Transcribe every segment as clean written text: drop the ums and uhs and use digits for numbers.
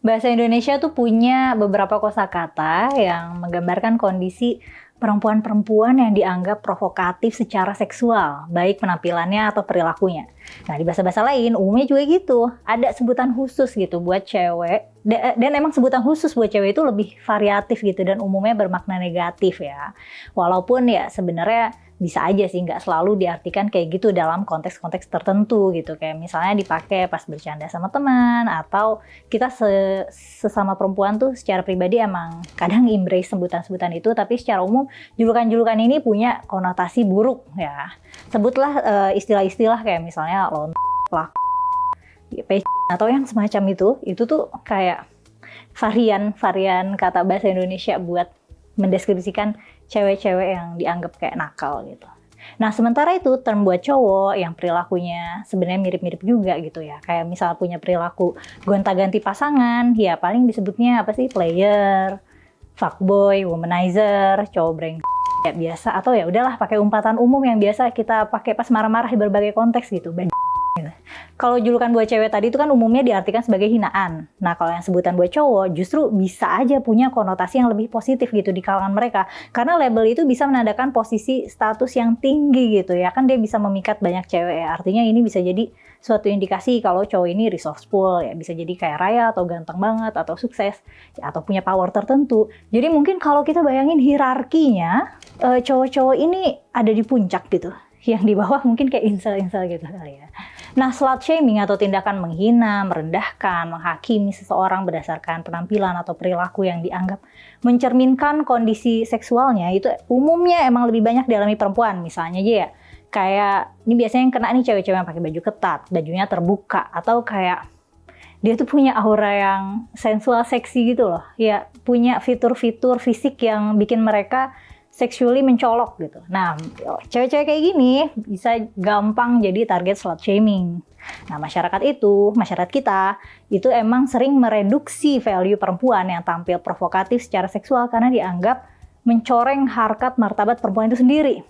Bahasa Indonesia tuh punya beberapa kosakata yang menggambarkan kondisi perempuan-perempuan yang dianggap provokatif secara seksual, baik penampilannya atau perilakunya. Nah, di bahasa-bahasa lain umumnya juga gitu. Ada sebutan khusus gitu buat cewek, dan emang sebutan khusus buat cewek itu lebih variatif gitu dan umumnya bermakna negatif ya. Walaupun ya sebenarnya bisa aja sih nggak selalu diartikan kayak gitu dalam konteks-konteks tertentu gitu. Kayak misalnya dipakai pas bercanda sama teman, atau kita sesama perempuan tuh secara pribadi emang kadang embrace sebutan-sebutan itu, tapi secara umum julukan-julukan ini punya konotasi buruk ya. Sebutlah istilah-istilah kayak misalnya lontak, atau yang semacam itu tuh kayak varian kata bahasa Indonesia buat mendeskripsikan cewek-cewek yang dianggap kayak nakal gitu. Nah, sementara itu term buat cowok yang perilakunya sebenarnya mirip-mirip juga gitu ya. Kayak misal punya perilaku gonta-ganti pasangan, ya paling disebutnya apa sih? Player, fuckboy, womanizer, cowok kayak biasa, atau ya udahlah pakai umpatan umum yang biasa kita pakai pas marah-marah di berbagai konteks gitu. Kalau julukan buat cewek tadi itu kan umumnya diartikan sebagai hinaan. Nah, kalau yang sebutan buat cowok justru bisa aja punya konotasi yang lebih positif gitu di kalangan mereka. Karena label itu bisa menandakan posisi status yang tinggi gitu ya. Kan dia bisa memikat banyak cewek ya. Artinya ini bisa jadi suatu indikasi kalau cowok ini resourceful ya. Bisa jadi kayak raya atau ganteng banget atau sukses ya, atau punya power tertentu. Jadi mungkin kalau kita bayangin hierarkinya, cowok-cowok ini ada di puncak gitu. Yang di bawah mungkin kayak incel-incel gitu kali ya. Nah, slut shaming atau tindakan menghina, merendahkan, menghakimi seseorang berdasarkan penampilan atau perilaku yang dianggap mencerminkan kondisi seksualnya itu umumnya emang lebih banyak dialami perempuan. Misalnya aja ya, kayak ini biasanya yang kena nih cewek-cewek yang pakai baju ketat, bajunya terbuka, atau kayak dia tuh punya aura yang sensual, seksi gitu loh. Ya, punya fitur-fitur fisik yang bikin mereka sexually mencolok gitu. Nah, cewek-cewek kayak gini bisa gampang jadi target slut shaming. Nah, masyarakat kita itu emang sering mereduksi value perempuan yang tampil provokatif secara seksual karena dianggap mencoreng harkat martabat perempuan itu sendiri.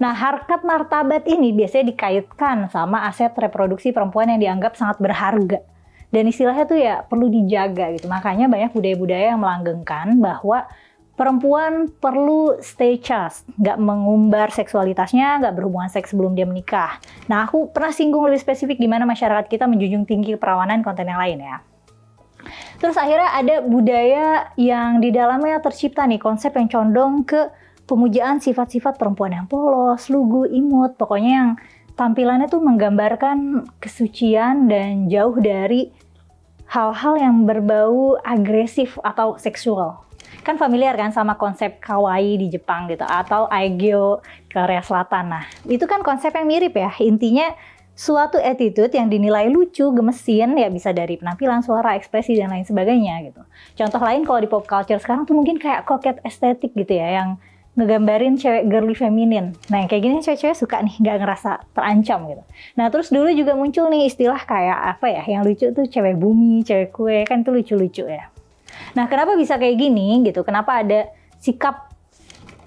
Nah, harkat martabat ini biasanya dikaitkan sama aset reproduksi perempuan yang dianggap sangat berharga. Dan istilahnya tuh ya perlu dijaga gitu. Makanya banyak budaya-budaya yang melanggengkan bahwa perempuan perlu stay chaste, nggak mengumbar seksualitasnya, nggak berhubungan seks sebelum dia menikah. Nah, aku pernah singgung lebih spesifik di mana masyarakat kita menjunjung tinggi keperawanan konten yang lain ya. Terus akhirnya ada budaya yang di dalamnya tercipta nih konsep yang condong ke pemujaan sifat-sifat perempuan yang polos, lugu, imut, pokoknya yang tampilannya tuh menggambarkan kesucian dan jauh dari hal-hal yang berbau agresif atau seksual. Kan familiar kan sama konsep kawaii di Jepang gitu, atau aegyo Korea Selatan. Nah, itu kan konsep yang mirip ya. Intinya suatu attitude yang dinilai lucu, gemesin, ya bisa dari penampilan, suara, ekspresi, dan lain sebagainya gitu. Contoh lain kalau di pop culture sekarang tuh mungkin kayak coquette estetik gitu ya, yang ngegambarin cewek girly feminin. Nah, yang kayak gini cewek-cewek suka nih, nggak ngerasa terancam gitu. Nah, terus dulu juga muncul nih istilah kayak apa ya, yang lucu tuh cewek bumi, cewek kue, kan itu lucu-lucu ya. Nah, kenapa bisa kayak gini gitu? Kenapa ada sikap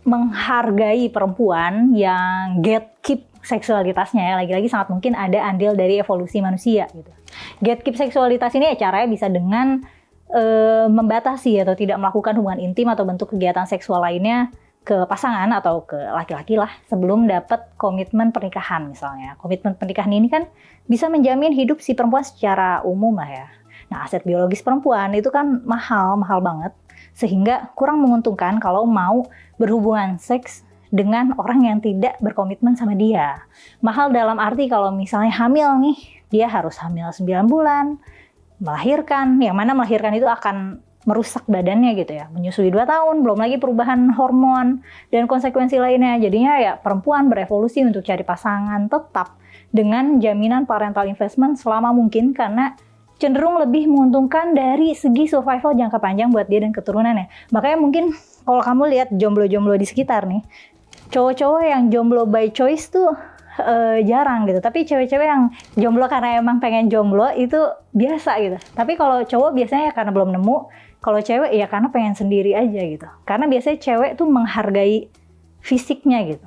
menghargai perempuan yang gatekeep seksualitasnya ya? Lagi-lagi sangat mungkin ada andil dari evolusi manusia gitu. Gatekeep seksualitas ini ya caranya bisa dengan membatasi atau tidak melakukan hubungan intim atau bentuk kegiatan seksual lainnya ke pasangan atau ke laki-laki lah sebelum dapat komitmen pernikahan misalnya. Komitmen pernikahan ini kan bisa menjamin hidup si perempuan secara umum lah ya. Nah, aset biologis perempuan itu kan mahal banget, sehingga kurang menguntungkan kalau mau berhubungan seks dengan orang yang tidak berkomitmen sama dia. Mahal dalam arti kalau misalnya hamil nih, dia harus hamil 9 bulan, melahirkan, yang mana melahirkan itu akan merusak badannya gitu ya, menyusui 2 tahun, belum lagi perubahan hormon dan konsekuensi lainnya. Jadinya ya perempuan berevolusi untuk cari pasangan tetap dengan jaminan parental investment selama mungkin karena cenderung lebih menguntungkan dari segi survival jangka panjang buat dia dan keturunannya. Makanya mungkin kalau kamu lihat jomblo-jomblo di sekitar nih, cowok-cowok yang jomblo by choice tuh jarang gitu. Tapi cewek-cewek yang jomblo karena emang pengen jomblo itu biasa gitu. Tapi kalau cowok biasanya ya karena belum nemu, kalau cewek ya karena pengen sendiri aja gitu. Karena biasanya cewek tuh menghargai fisiknya gitu.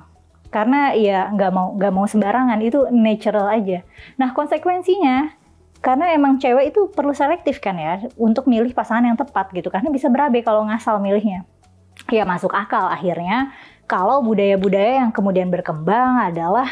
Karena ya nggak mau sembarangan, itu natural aja. Nah, konsekuensinya Karena emang cewek itu perlu selektif kan ya, untuk milih pasangan yang tepat gitu, karena bisa berabe kalau ngasal milihnya. Ya masuk akal akhirnya, kalau budaya-budaya yang kemudian berkembang adalah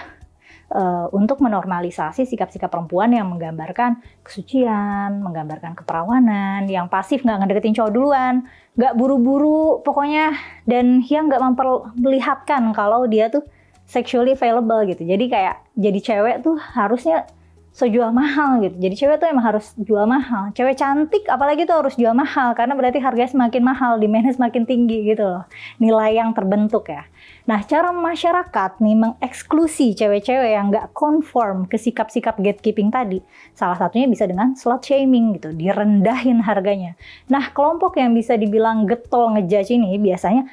untuk menormalisasi sikap-sikap perempuan yang menggambarkan kesucian, menggambarkan keperawanan, yang pasif, nggak ngedeketin cowok duluan, nggak buru-buru pokoknya, dan yang nggak memperlihatkan kalau dia tuh sexually available gitu. Jadi kayak jadi cewek tuh harusnya so jual mahal gitu. Jadi cewek tuh emang harus jual mahal. Cewek cantik apalagi tuh harus jual mahal, karena berarti harganya semakin mahal, demand-nya semakin tinggi gitu loh. Nilai yang terbentuk ya. Nah, cara masyarakat nih mengeksklusi cewek-cewek yang nggak konform ke sikap-sikap gatekeeping tadi, salah satunya bisa dengan slut shaming gitu, direndahin harganya. Nah, kelompok yang bisa dibilang getol ngejudge ini biasanya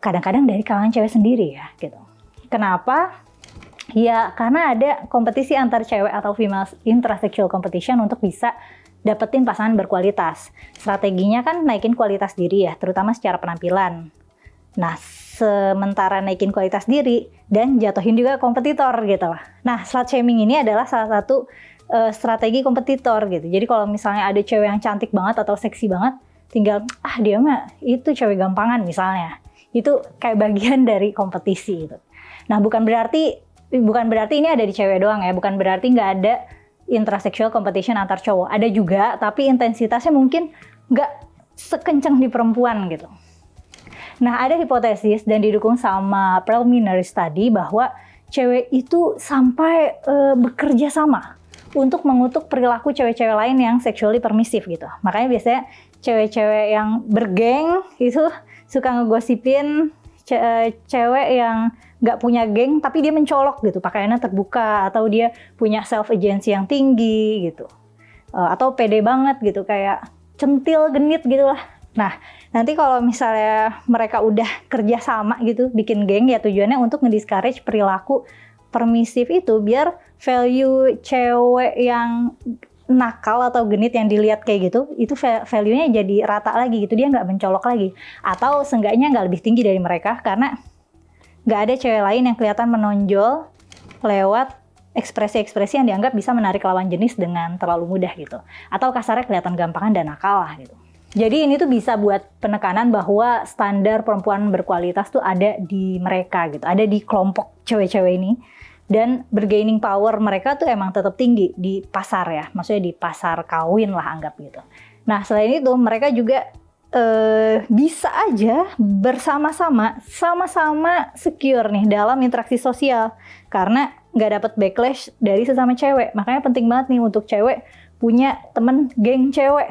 kadang-kadang dari kalangan cewek sendiri ya gitu. Kenapa? Ya, karena ada kompetisi antar cewek atau female intrasexual competition untuk bisa dapetin pasangan berkualitas. Strateginya kan naikin kualitas diri ya, terutama secara penampilan. Nah, sementara naikin kualitas diri dan jatuhin juga kompetitor gitu. Nah, slut shaming ini adalah salah satu strategi kompetitor gitu. Jadi kalau misalnya ada cewek yang cantik banget atau seksi banget, tinggal dia mah itu cewek gampangan misalnya. Itu kayak bagian dari kompetisi gitu. Nah, bukan berarti ini ada di cewek doang ya, bukan berarti nggak ada intrasexual competition antar cowok. Ada juga, tapi intensitasnya mungkin nggak sekencang di perempuan gitu. Nah, ada hipotesis dan didukung sama preliminary study bahwa cewek itu sampai bekerja sama untuk mengutuk perilaku cewek-cewek lain yang sexually permissive gitu. Makanya biasanya cewek-cewek yang bergeng itu suka ngegosipin cewek yang nggak punya geng tapi dia mencolok gitu, pakaiannya terbuka, atau dia punya self agency yang tinggi gitu, atau pede banget gitu, kayak centil genit gitu lah. Nah, nanti kalau misalnya mereka udah kerja sama gitu bikin geng, ya tujuannya untuk ngediscourage perilaku permisif itu, biar value cewek yang nakal atau genit yang dilihat kayak gitu, itu value-nya jadi rata lagi gitu, dia nggak mencolok lagi, atau seenggaknya nggak lebih tinggi dari mereka, karena nggak ada cewek lain yang kelihatan menonjol lewat ekspresi-ekspresi yang dianggap bisa menarik lawan jenis dengan terlalu mudah gitu, atau kasarnya kelihatan gampangan dan nakal lah gitu. Jadi ini tuh bisa buat penekanan bahwa standar perempuan berkualitas tuh ada di mereka gitu, ada di kelompok cewek-cewek ini, dan bergaining power mereka tuh emang tetap tinggi di pasar ya, maksudnya di pasar kawin lah anggap gitu. Nah, selain itu mereka juga bisa aja bersama-sama, sama-sama secure nih dalam interaksi sosial, karena nggak dapet backlash dari sesama cewek. Makanya penting banget nih untuk cewek punya temen geng cewek,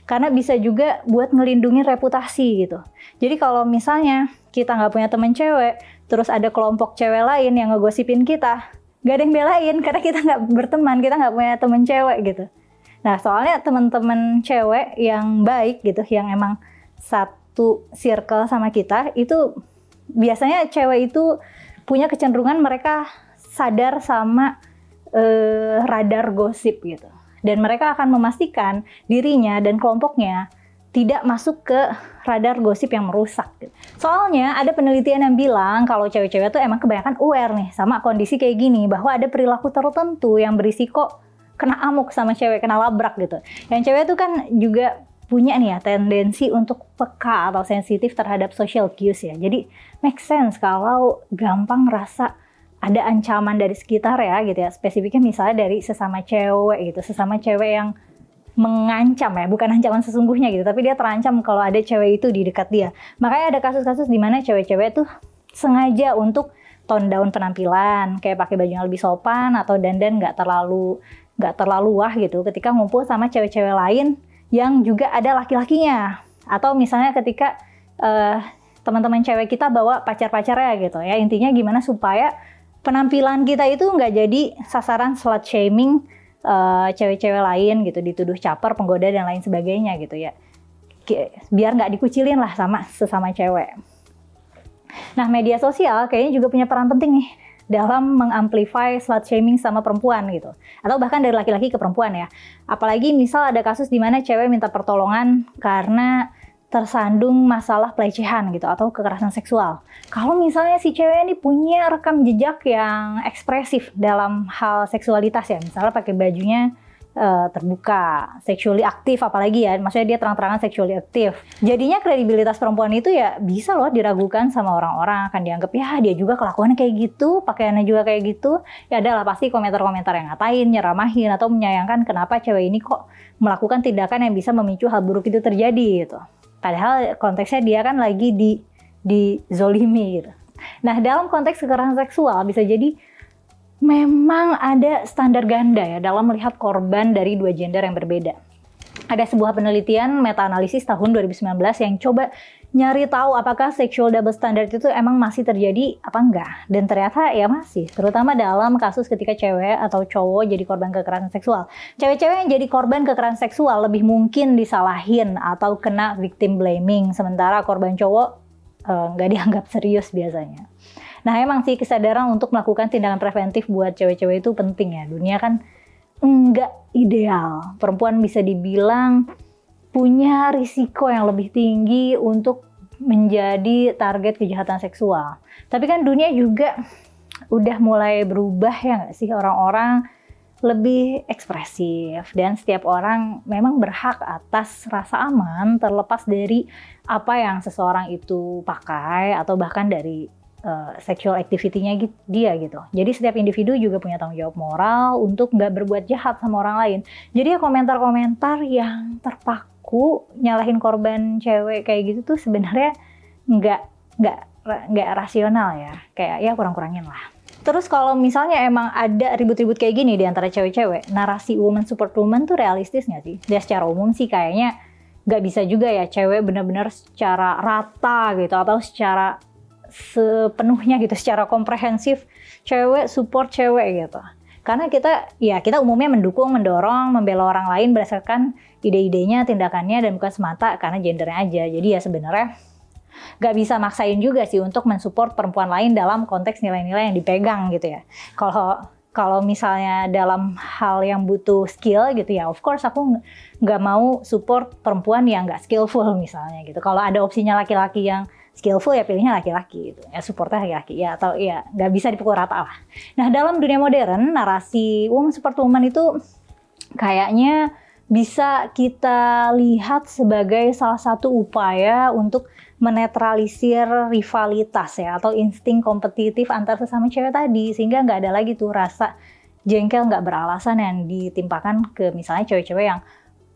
karena bisa juga buat ngelindungin reputasi gitu. Jadi kalau misalnya kita nggak punya temen cewek, terus ada kelompok cewek lain yang ngegosipin kita, nggak ada yang belain karena kita nggak berteman, kita nggak punya temen cewek gitu. Nah, soalnya teman-teman cewek yang baik gitu, yang emang satu circle sama kita, itu biasanya cewek itu punya kecenderungan mereka sadar sama radar gosip gitu. Dan mereka akan memastikan dirinya dan kelompoknya tidak masuk ke radar gosip yang merusak gitu. Soalnya ada penelitian yang bilang kalau cewek-cewek tuh emang kebanyakan aware nih sama kondisi kayak gini, bahwa ada perilaku tertentu yang berisiko kena amuk sama cewek, kena labrak gitu. Yang cewek tuh kan juga punya nih ya tendensi untuk peka atau sensitif terhadap social cues ya. Jadi make sense kalau gampang ngerasa ada ancaman dari sekitar ya gitu ya. Spesifiknya misalnya dari sesama cewek gitu, sesama cewek yang mengancam ya, bukan ancaman sesungguhnya gitu, tapi dia terancam kalau ada cewek itu di dekat dia. Makanya ada kasus-kasus di mana cewek-cewek tuh sengaja untuk tone down penampilan, kayak pakai baju yang lebih sopan atau dandan nggak terlalu wah gitu ketika ngumpul sama cewek-cewek lain yang juga ada laki-lakinya. Atau misalnya ketika teman-teman cewek kita bawa pacar-pacarnya gitu ya. Intinya gimana supaya penampilan kita itu nggak jadi sasaran slut shaming cewek-cewek lain gitu, dituduh caper, penggoda dan lain sebagainya gitu ya. Biar nggak dikucilin lah sama sesama cewek. Nah, media sosial kayaknya juga punya peran penting nih dalam mengamplify slut shaming sama perempuan gitu. Atau bahkan dari laki-laki ke perempuan ya. Apalagi misal ada kasus di mana cewek minta pertolongan karena tersandung masalah pelecehan gitu atau kekerasan seksual. Kalau misalnya si cewek ini punya rekam jejak yang ekspresif dalam hal seksualitas ya, misalnya pakai bajunya terbuka, sexually aktif apalagi ya, maksudnya dia terang-terangan sexually aktif. Jadinya kredibilitas perempuan itu ya bisa loh diragukan sama orang-orang, akan dianggap ya dia juga kelakuannya kayak gitu, pakaiannya juga kayak gitu. Ya adalah pasti komentar-komentar yang ngatain, nyeramahin atau menyayangkan kenapa cewek ini kok melakukan tindakan yang bisa memicu hal buruk itu terjadi gitu. Padahal konteksnya dia kan lagi dizolimi gitu. Nah, dalam konteks kekerasan seksual bisa jadi memang ada standar ganda ya dalam melihat korban dari dua gender yang berbeda. Ada sebuah penelitian meta-analisis tahun 2019 yang coba nyari tahu apakah sexual double standard itu emang masih terjadi apa enggak. Dan ternyata ya masih, terutama dalam kasus ketika cewek atau cowok jadi korban kekerasan seksual. Cewek-cewek yang jadi korban kekerasan seksual lebih mungkin disalahin atau kena victim blaming, sementara korban cowok nggak dianggap serius biasanya. Nah emang sih kesadaran untuk melakukan tindakan preventif buat cewek-cewek itu penting ya. Dunia kan nggak ideal. Perempuan bisa dibilang punya risiko yang lebih tinggi untuk menjadi target kejahatan seksual. Tapi kan dunia juga udah mulai berubah ya nggak sih, orang-orang lebih ekspresif dan setiap orang memang berhak atas rasa aman terlepas dari apa yang seseorang itu pakai atau bahkan dari sexual activity-nya dia gitu. Jadi setiap individu juga punya tanggung jawab moral untuk nggak berbuat jahat sama orang lain. Jadi ya komentar-komentar yang terpaku nyalahin korban cewek kayak gitu tuh sebenarnya nggak rasional ya. Kayak ya kurang-kurangin lah. Terus kalau misalnya emang ada ribut-ribut kayak gini di antara cewek-cewek, narasi woman support woman tuh realistis nggak sih? Ya secara umum sih kayaknya nggak bisa juga ya cewek benar-benar secara rata gitu atau secara sepenuhnya gitu, secara komprehensif cewek support cewek gitu. Karena kita umumnya mendukung, mendorong, membela orang lain berdasarkan ide-idenya, tindakannya, dan bukan semata karena gendernya aja. Jadi ya sebenarnya gak bisa maksain juga sih untuk mensupport perempuan lain dalam konteks nilai-nilai yang dipegang gitu ya. Kalau misalnya dalam hal yang butuh skill gitu ya, of course aku nggak mau support perempuan yang nggak skillful misalnya gitu. Kalau ada opsinya laki-laki yang skillful ya pilihnya laki-laki gitu, ya supportnya laki-laki ya, atau ya nggak bisa dipukul rata lah. Nah dalam dunia modern narasi woman support woman itu kayaknya bisa kita lihat sebagai salah satu upaya untuk menetralisir rivalitas ya atau insting kompetitif antar sesama cewek tadi, sehingga nggak ada lagi tuh rasa jengkel nggak beralasan yang ditimpakan ke misalnya cewek-cewek yang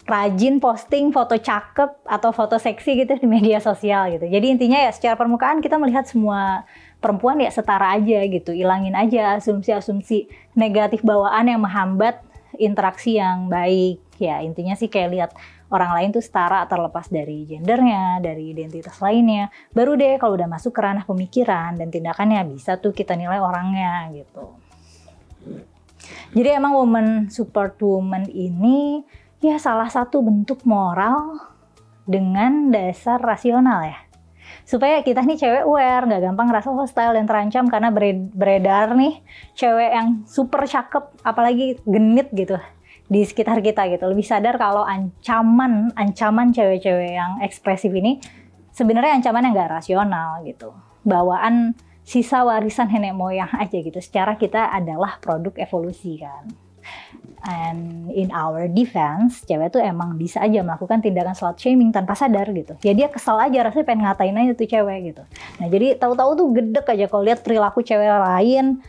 rajin posting foto cakep atau foto seksi gitu di media sosial gitu. Jadi intinya ya secara permukaan kita melihat semua perempuan ya setara aja gitu. Ilangin aja asumsi-asumsi negatif bawaan yang menghambat interaksi yang baik. Ya intinya sih kayak lihat orang lain tuh setara terlepas dari gendernya, dari identitas lainnya. Baru deh kalau udah masuk ke ranah pemikiran dan tindakannya bisa tuh kita nilai orangnya gitu. Jadi emang woman support woman ini ya salah satu bentuk moral dengan dasar rasional ya. Supaya kita nih cewek aware, gak gampang ngerasa hostile dan terancam karena beredar nih cewek yang super cakep, apalagi genit gitu di sekitar kita gitu. Lebih sadar kalau ancaman cewek-cewek yang ekspresif ini sebenarnya ancaman yang gak rasional gitu. Bawaan sisa warisan nenek moyang aja gitu. Secara kita adalah produk evolusi kan. And in our defense, cewek tuh emang bisa aja melakukan tindakan slut shaming tanpa sadar gitu. Ya dia kesal aja, rasanya pengen ngatain aja tuh cewek gitu. Nah jadi tahu-tahu tuh gedek aja kalau lihat perilaku cewek lain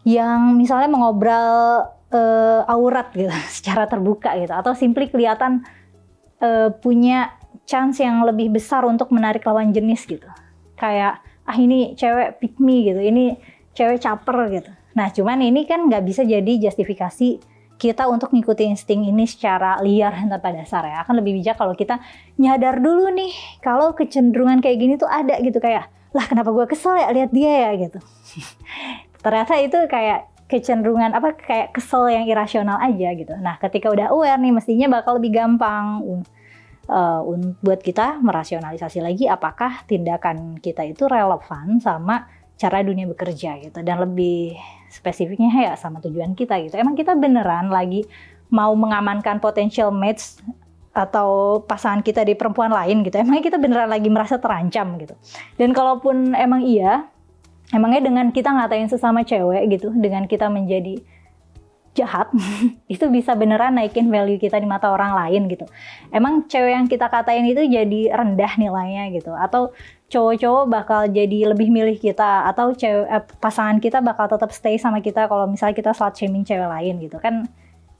yang misalnya mengobrol aurat gitu secara terbuka gitu, atau simply kelihatan punya chance yang lebih besar untuk menarik lawan jenis gitu. Kayak ini cewek pick me gitu, ini cewek caper gitu. Nah cuman ini kan nggak bisa jadi justifikasi kita untuk ngikuti insting ini secara liar dan tanpa dasar ya. Akan lebih bijak kalau kita nyadar dulu nih kalau kecenderungan kayak gini tuh ada gitu, kayak lah kenapa gue kesel ya lihat dia ya gitu. Ternyata itu kayak kecenderungan kayak kesel yang irasional aja gitu. Nah ketika udah aware nih mestinya bakal lebih gampang buat kita merasionalisasi lagi apakah tindakan kita itu relevan sama cara dunia bekerja gitu, dan lebih spesifiknya ya sama tujuan kita gitu. Emang kita beneran lagi mau mengamankan potential mates atau pasangan kita di perempuan lain gitu. Emangnya kita beneran lagi merasa terancam gitu. Dan kalaupun emang iya, emangnya dengan kita ngatain sesama cewek gitu, dengan kita menjadi jahat, itu bisa beneran naikin value kita di mata orang lain gitu. Emang cewek yang kita katain itu jadi rendah nilainya gitu, atau cowok-cowok bakal jadi lebih milih kita, atau pasangan kita bakal tetap stay sama kita kalau misalnya kita slut shaming cewek lain gitu kan.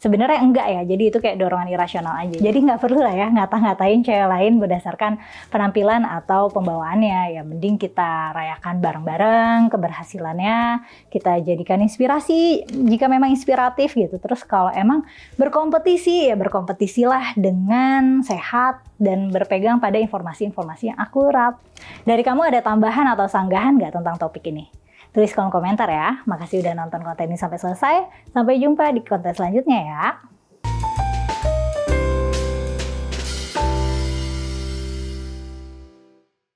Sebenarnya enggak ya, jadi itu kayak dorongan irasional aja. Jadi nggak perlu lah ya ngata-ngatain cewek lain berdasarkan penampilan atau pembawaannya. Ya mending kita rayakan bareng-bareng keberhasilannya, kita jadikan inspirasi jika memang inspiratif gitu. Terus kalau emang berkompetisi, ya berkompetisilah dengan sehat dan berpegang pada informasi-informasi yang akurat. Dari kamu ada tambahan atau sanggahan nggak tentang topik ini? Tulis kolom komentar ya. Makasih udah nonton konten ini sampai selesai. Sampai jumpa di konten selanjutnya ya.